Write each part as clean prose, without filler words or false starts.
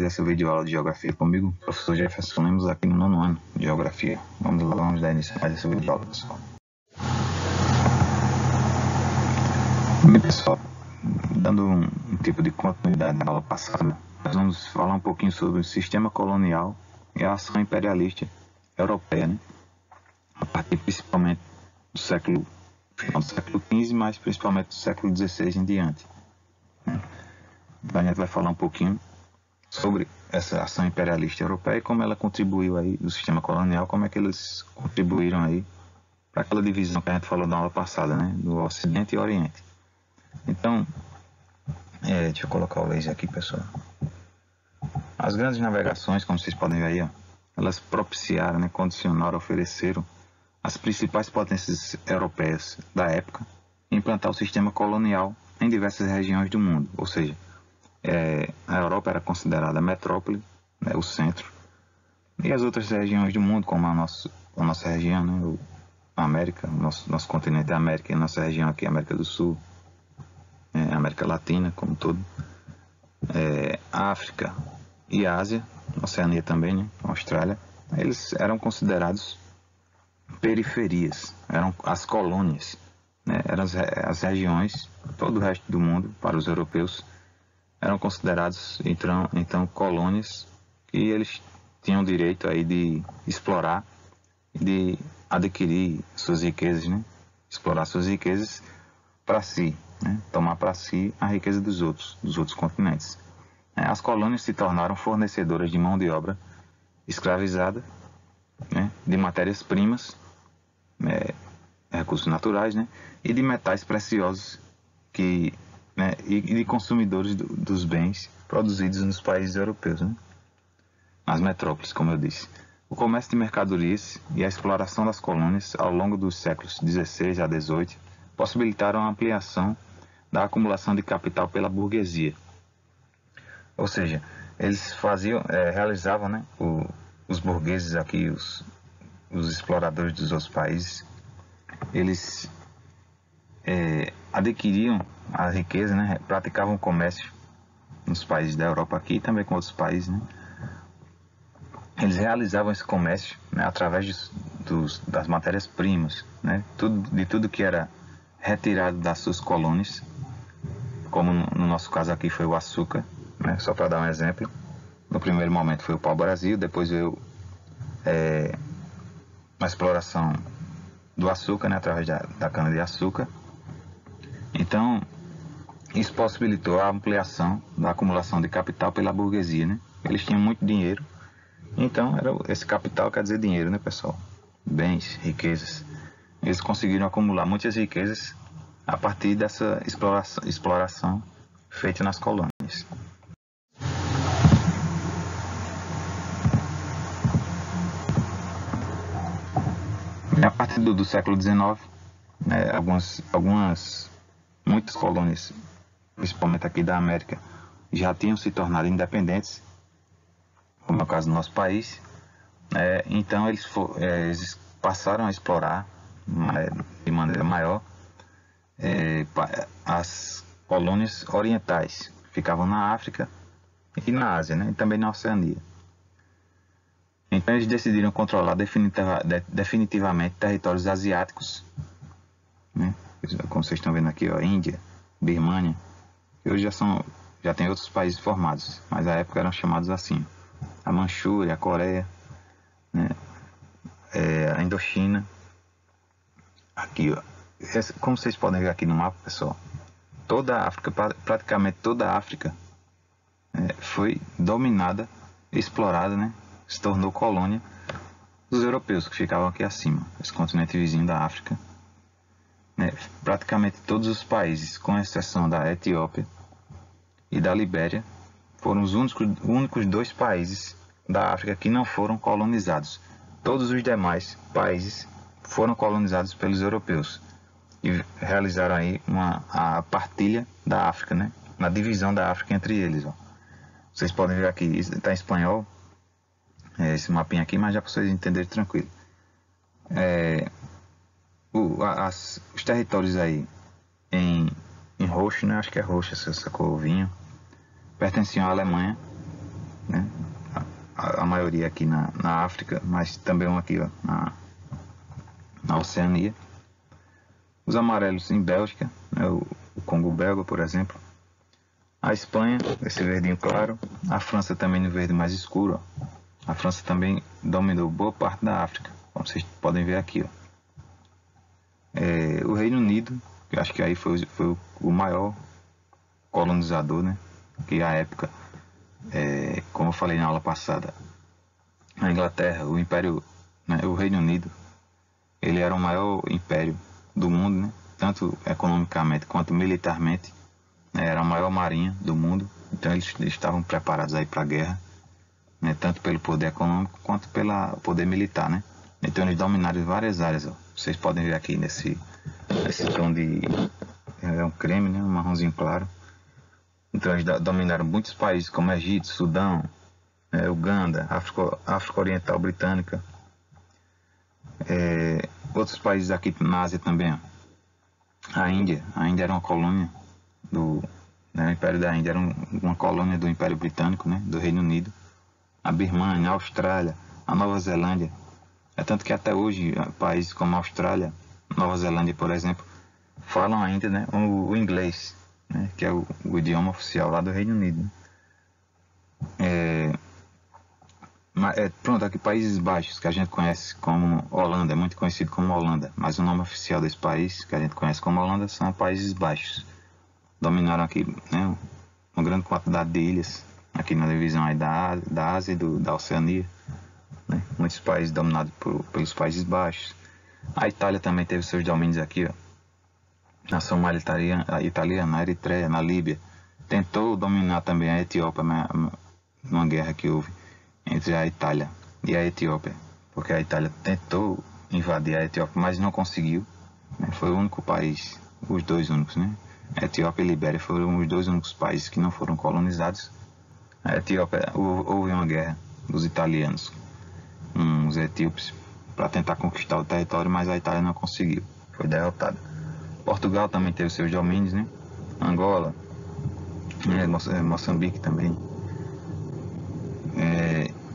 mais essa videoaula de Geografia comigo, professor Jefferson Lemos, aqui no 9º ano de Geografia. Vamos lá, vamos dar início a mais essa videoaula, pessoal. Bem, pessoal, dando um tipo de continuidade na aula passada, nós vamos falar um pouquinho sobre o sistema colonial e a ação imperialista europeia, né? A partir principalmente do final do século XV, mas principalmente do século XVI em diante. Então a gente vai falar um pouquinho sobre essa ação imperialista europeia e como ela contribuiu aí no sistema colonial, como é que eles contribuíram aí para aquela divisão que a gente falou na aula passada, né, do Ocidente e Oriente. Então, deixa eu colocar o laser aqui, pessoal. As grandes navegações, como vocês podem ver aí, ó, elas propiciaram, né, condicionaram, ofereceram as principais potências europeias da época implantar o sistema colonial em diversas regiões do mundo, ou seja, a Europa era considerada a metrópole, né, o centro, e as outras regiões do mundo, como a nossa região, né, a América, nosso continente é a América, e a nossa região aqui é a América do Sul, a América Latina como um todo, a África e a Ásia, a Oceania também, né, a Austrália, eles eram considerados periferias, eram as colônias, né, eram as regiões, todo o resto do mundo, para os europeus, eram considerados então colônias que eles tinham direito aí de explorar e de adquirir suas riquezas, né? Explorar suas riquezas para si, né? Tomar para si a riqueza dos outros continentes. As colônias se tornaram fornecedoras de mão de obra escravizada, né? De matérias-primas, recursos naturais, né? E de metais preciosos e de consumidores dos bens produzidos nos países europeus, né? Nas metrópoles, como eu disse. O comércio de mercadorias e a exploração das colônias ao longo dos séculos XVI a XVIII possibilitaram a ampliação da acumulação de capital pela burguesia. Ou seja, eles realizavam, né, os burgueses aqui, os exploradores dos outros países, eles adquiriam a riqueza, né, praticavam comércio nos países da Europa aqui e também com outros países, né. Eles realizavam esse comércio, né, através das matérias-primas, né, de tudo que era retirado das suas colônias, como no nosso caso aqui foi o açúcar, né, só para dar um exemplo. No primeiro momento foi o pau-brasil, depois veio a exploração do açúcar, né, através da cana-de-açúcar. Então, isso possibilitou a ampliação da acumulação de capital pela burguesia, né? Eles tinham muito dinheiro, então esse capital quer dizer dinheiro, né, pessoal? Bens, riquezas. Eles conseguiram acumular muitas riquezas a partir dessa exploração feita nas colônias. A partir do século XIX, né, muitas colônias, principalmente aqui da América, já tinham se tornado independentes, como é o caso do nosso país. Então eles passaram a explorar de maneira maior as colônias orientais, que ficavam na África e na Ásia, né, e também na Oceania. Então eles decidiram controlar definitivamente territórios asiáticos, né? Como vocês estão vendo aqui, ó, Índia, Birmânia, que hoje já tem outros países formados, mas na época eram chamados assim: a Manchúria, a Coreia, né? A Indochina. Aqui, ó, como vocês podem ver aqui no mapa, pessoal, toda a África, praticamente toda a África, foi dominada, explorada, né? Se tornou colônia dos europeus que ficavam aqui acima, esse continente vizinho da África. Praticamente todos os países, com exceção da Etiópia e da Libéria, foram os únicos 2 países da África que não foram colonizados. Todos os demais países foram colonizados pelos europeus e realizaram aí a partilha da África, né? Na divisão da África entre eles. Ó. Vocês podem ver aqui, está em espanhol, esse mapinha aqui, mas já para vocês entenderem tranquilo. Os territórios aí em roxo, né? Acho que é roxo essa corvinha, pertenciam à Alemanha, né? A maioria aqui na África, mas também um aqui ó, na Oceania. Os amarelos em Bélgica, né? O Congo belga, por exemplo. A Espanha, esse verdinho claro. A França também no verde mais escuro. Ó. A França também dominou boa parte da África, como vocês podem ver aqui. Ó. O Reino Unido, que acho que aí foi o maior colonizador, né? Que à época, como eu falei na aula passada, a Inglaterra, o Império, né? O Reino Unido, ele era o maior império do mundo, né? Tanto economicamente quanto militarmente, né? Era a maior marinha do mundo, então eles estavam preparados aí para a guerra, né? Tanto pelo poder econômico quanto pelo poder militar, né? Então eles dominaram várias áreas, ó. Vocês podem ver aqui nesse tom de um creme, né? Um marronzinho claro. Então eles dominaram muitos países como Egito, Sudão, Uganda, África Oriental Britânica, outros países aqui na Ásia também. Ó. A Índia era uma colônia do Império da Índia, era uma colônia do Império Britânico, né? Do Reino Unido. A Birmania, a Austrália, a Nova Zelândia. É tanto que até hoje países como a Austrália, Nova Zelândia, por exemplo, falam ainda, né, o inglês, né, que é o idioma oficial lá do Reino Unido. Pronto, aqui Países Baixos, que a gente conhece como Holanda, é muito conhecido como Holanda, mas o nome oficial desse país, que a gente conhece como Holanda, são Países Baixos. Dominaram aqui, né, uma grande quantidade de ilhas, aqui na divisão aí da Ásia e da Oceania. Né? Muitos países dominados pelos Países Baixos. A Itália também teve seus domínios aqui, ó. Na Somália italiana, na Eritreia, na Líbia. Tentou dominar também a Etiópia numa guerra que houve entre a Itália e a Etiópia, porque a Itália tentou invadir a Etiópia, mas não conseguiu, né? Foi o único país, os dois únicos, né? A Etiópia e a Libéria foram os dois únicos países que não foram colonizados. A Etiópia, houve uma guerra dos italianos, uns etíopes, para tentar conquistar o território, mas a Itália não conseguiu, foi derrotada. Portugal também teve seus domínios, né? Angola, Moçambique também.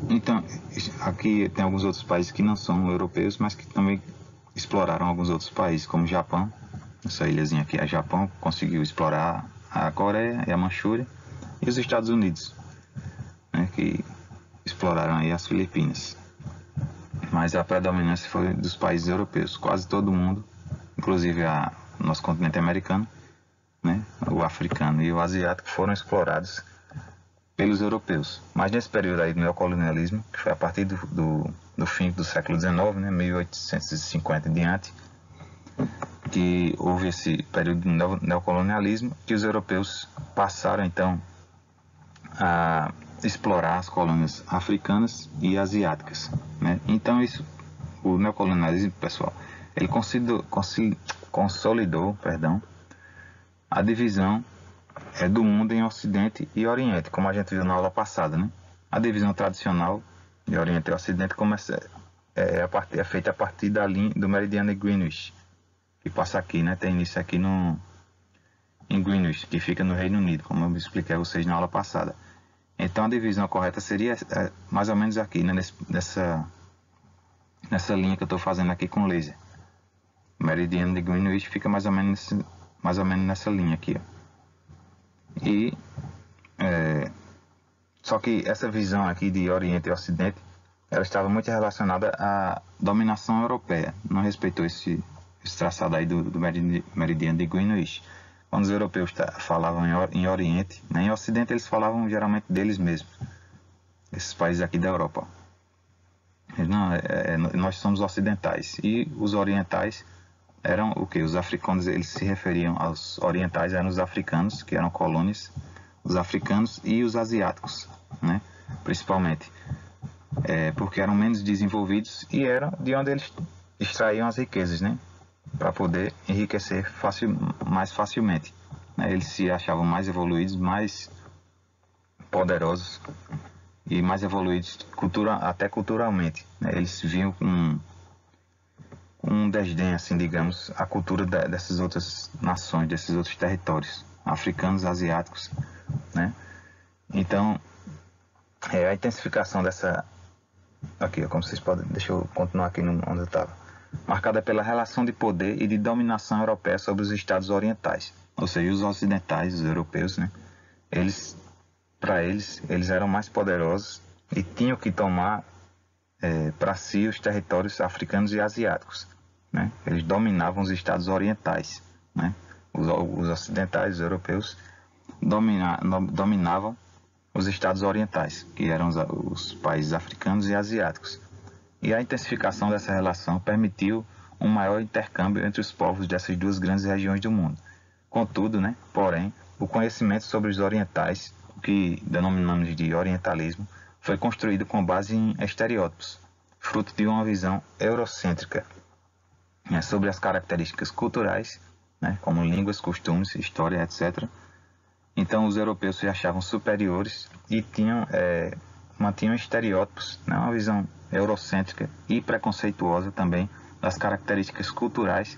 Então, aqui tem alguns outros países que não são europeus, mas que também exploraram alguns outros países, como o Japão. Essa ilhazinha aqui, o Japão conseguiu explorar a Coreia e a Manchúria, e os Estados Unidos, né, que exploraram aí as Filipinas. Mas a predominância foi dos países europeus, quase todo mundo, inclusive nosso continente americano, né, o africano e o asiático foram explorados pelos europeus. Mas nesse período aí do neocolonialismo, que foi a partir do fim do século XIX, né, 1850 em diante, que houve esse período de neocolonialismo, que os europeus passaram então a explorar as colônias africanas e asiáticas, né? Então o neocolonialismo, pessoal, ele consolidou, a divisão do mundo em Ocidente e Oriente, como a gente viu na aula passada, né? A divisão tradicional de Oriente e Ocidente é feita a partir da linha do meridiano de Greenwich, que passa aqui, né? Tem início aqui em Greenwich, que fica no Reino Unido, como eu expliquei a vocês na aula passada. Então a divisão correta seria mais ou menos aqui, né? Nessa linha que eu estou fazendo aqui com laser. O meridiano de Greenwich fica mais ou menos nessa linha aqui, ó. Só que essa visão aqui de Oriente e Ocidente, ela estava muito relacionada à dominação europeia. Não respeitou esse traçado aí do meridiano de Greenwich. Quando os europeus falavam em Oriente, né, em Ocidente eles falavam geralmente deles mesmos, esses países aqui da Europa. Nós somos ocidentais, e os orientais eram o que? Os africanos, eles se referiam aos orientais, eram os africanos, que eram colônias, os africanos e os asiáticos, né, principalmente, porque eram menos desenvolvidos e era de onde eles extraíam as riquezas, né, para poder enriquecer mais facilmente, né? Eles se achavam mais evoluídos, mais poderosos e mais evoluídos até culturalmente, né? Eles viam com um desdém, assim, digamos, a cultura dessas outras nações, desses outros territórios, africanos, asiáticos, né? Então, A intensificação dessa... Aqui, como vocês podem... Deixa eu continuar aqui onde eu estava. Marcada pela relação de poder e de dominação europeia sobre os estados orientais. Ou seja, os ocidentais, os europeus, né? Para eles eram mais poderosos e tinham que tomar para si os territórios africanos e asiáticos, né? Eles dominavam os estados orientais, né? Os ocidentais, os europeus, dominavam os estados orientais, que eram os países africanos e asiáticos. E a intensificação dessa relação permitiu um maior intercâmbio entre os povos dessas duas grandes regiões do mundo. Contudo, né, porém, o conhecimento sobre os orientais, o que denominamos de orientalismo, foi construído com base em estereótipos, fruto de uma visão eurocêntrica, né, sobre as características culturais, né, como línguas, costumes, história, etc. Então os europeus se achavam superiores e mantinham estereótipos, né, uma visão eurocêntrica e preconceituosa também das características culturais,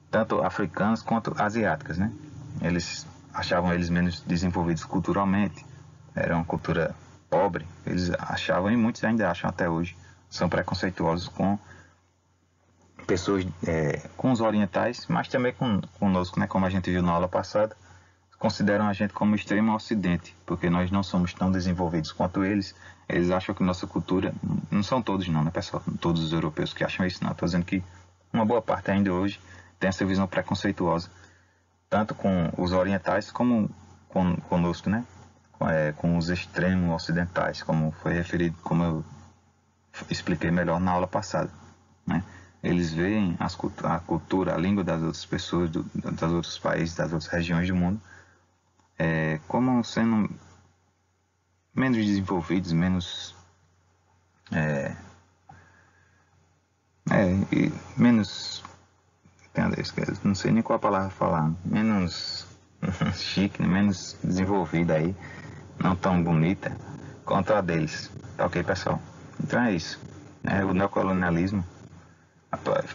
tanto africanas quanto asiáticas, né? Eles achavam eles menos desenvolvidos culturalmente, era uma cultura pobre, eles achavam, e muitos ainda acham até hoje, são preconceituosos com pessoas, com os orientais, mas também conosco, né? Como a gente viu na aula passada, consideram a gente como extremo ocidente, porque nós não somos tão desenvolvidos quanto eles. Eles acham que nossa cultura, não são todos não, né, pessoal? Todos os europeus que acham isso, não. Estou dizendo que uma boa parte ainda hoje tem essa visão preconceituosa, tanto com os orientais como conosco, né? Com os extremos ocidentais, como foi referido, como eu expliquei melhor na aula passada, né? Eles veem a cultura, a língua das outras pessoas, dos outros países, das outras regiões do mundo, como sendo menos desenvolvidos, menos menos, não sei nem qual a palavra falar, menos chique, menos desenvolvida aí, não tão bonita quanto a deles. Tá ok, pessoal? Então é isso. O neocolonialismo,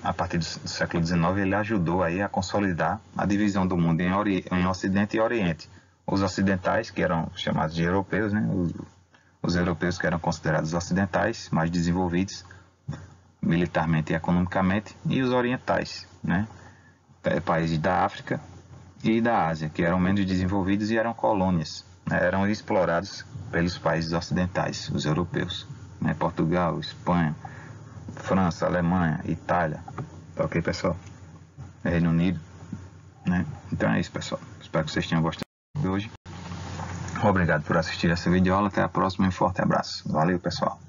a partir do século XIX, ele ajudou aí a consolidar a divisão do mundo em Ocidente e Oriente. Os ocidentais, que eram chamados de europeus, né? Os europeus que eram considerados ocidentais, mais desenvolvidos militarmente e economicamente, e os orientais, né? Países da África e da Ásia, que eram menos desenvolvidos e eram colônias, né? Eram explorados pelos países ocidentais, os europeus, né? Portugal, Espanha, França, Alemanha, Itália. Tá ok, pessoal? Reino Unido, né? Então é isso, pessoal. Espero que vocês tenham gostado de hoje. Obrigado por assistir essa videoaula. Até a próxima e um forte abraço. Valeu, pessoal.